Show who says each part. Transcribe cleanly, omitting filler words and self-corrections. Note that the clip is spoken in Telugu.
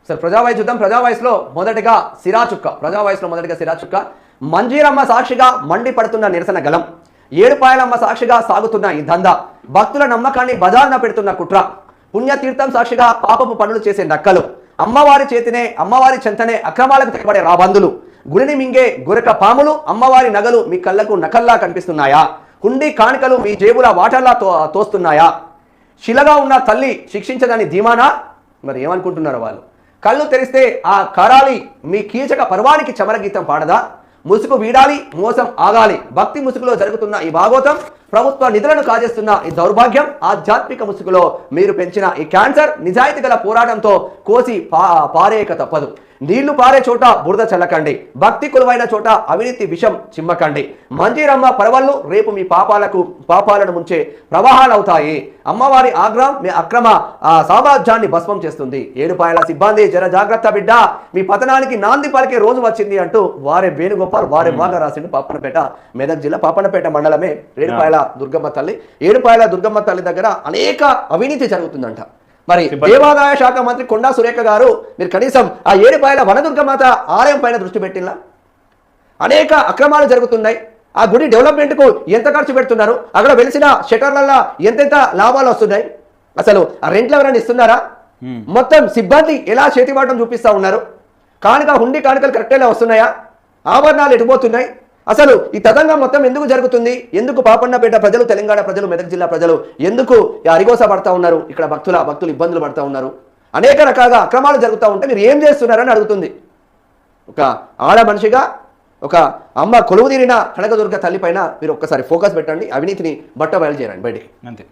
Speaker 1: సార్ ప్రజావాయిస్ చూద్దాం. ప్రజావాయిస్లో మొదటిగా సిరాచుక్క మంజీరమ్మ సాక్షిగా మండిపడుతున్న నిరసన గలం, ఏడుపాయలమ్మ సాక్షిగా సాగుతున్న ఈ దందా, భక్తుల నమ్మకాన్ని బజారున పెడుతున్న కుట్ర, పుణ్యతీర్థం సాక్షిగా పాపపు పనులు చేసే నక్కలు, అమ్మవారి చెంతనే అక్రమాలకు తెగబడే రాబందులు, గుడిని మింగే గురక పాములు, అమ్మవారి నగలు మీ కళ్ళకు నకల్లా కనిపిస్తున్నాయా? హుండీ కాணிకలు మీ జేబుల వాటర్లా తోస్తున్నాయా? శిలగా ఉన్న తల్లి శిక్షించదని ధీమానా? మరి ఏమనుకుంటున్నారు వాళ్ళు? కళ్ళు తెరిస్తే ఆ కరాలి మీ కీచక పర్వానికి చమరగీతం పాడదా? ముసుగు వీడాలి, మోసం ఆగాలి. భక్తి ముసుగులో జరుగుతున్న ఈ భాగవతం, ప్రభుత్వ నిధులను కాజేస్తున్న ఈ దౌర్భాగ్యం, ఆధ్యాత్మిక ముసుగులో మీరు పెంచిన ఈ క్యాన్సర్ నిజాయితీ గల పోరాటంతో కోసి పారేయక తప్పదు. నీళ్లు పారే చోట బురద చల్లకండి, భక్తి కొలువైన చోట అవినీతి విషం చిమ్మకండి. మంజీరమ్మ పరవళ్ళు రేపు మీ పాపాలను ముంచే ప్రవాహాలవుతాయి. అమ్మవారి ఆగ్రహం మీ అక్రమ సామ్రాజ్యాన్ని భస్మం చేస్తుంది. ఏడుపాయల సిబ్బంది జర జాగ్రత్త బిడ్డ, మీ పతనానికి నాంది పలికే రోజు వచ్చింది అంటూ వారే వేణుగోపాల్ బాగా రాసిండు. పాపన్నపేట, మెదక్ జిల్లా పాపన్నపేట మండలమే ఏడుపాయల దుర్గమ్మ తల్లి. ఏడుపాయల దుర్గమ్మ తల్లి దగ్గర అనేక అవినీతి జరుగుతుందంట. మరి దేవాదాయ శాఖ మంత్రి కొండా సురేఖ గారు మీరు కనీసం ఆ ఏడుపాయల వనదుర్గమాత ఆలయం పైన దృష్టి పెట్టినా? అనేక అక్రమాలు జరుగుతున్నాయి. ఆ గుడి డెవలప్మెంట్కు ఎంత ఖర్చు పెడుతున్నారు? అక్కడ వెలిసిన షటర్లలో ఎంతెంత లాభాలు వస్తున్నాయి? అసలు ఆ రెంట్లు ఎవరైనా ఇస్తున్నారా? మొత్తం సిబ్బంది ఎలా చేతివాటం చూపిస్తా ఉన్నారు? హుండీ కానుకలు కరెక్ట్గా వస్తున్నాయా? ఆభరణాలు ఎటుపోతున్నాయి? అసలు ఈ తతంగం మొత్తం ఎందుకు జరుగుతుంది? ఎందుకు పాపన్నపేట ప్రజలు, తెలంగాణ ప్రజలు, మెదక్ జిల్లా ప్రజలు ఎందుకు అరిగోస పడతా ఉన్నారు? ఇక్కడ భక్తులు ఇబ్బందులు పడతా ఉన్నారు. అనేక రకాలుగా అక్రమాలు జరుగుతూ ఉంటే మీరు ఏం చేస్తున్నారని అడుగుతుంది. ఒక ఆడ మనిషిగా, ఒక అమ్మ కొలువు తీరిన కనకదుర్గ తల్లి పైన మీరు ఒక్కసారి ఫోకస్ పెట్టండి, అవినీతిని బయలు చేయరండి బయటికి.
Speaker 2: అంతే.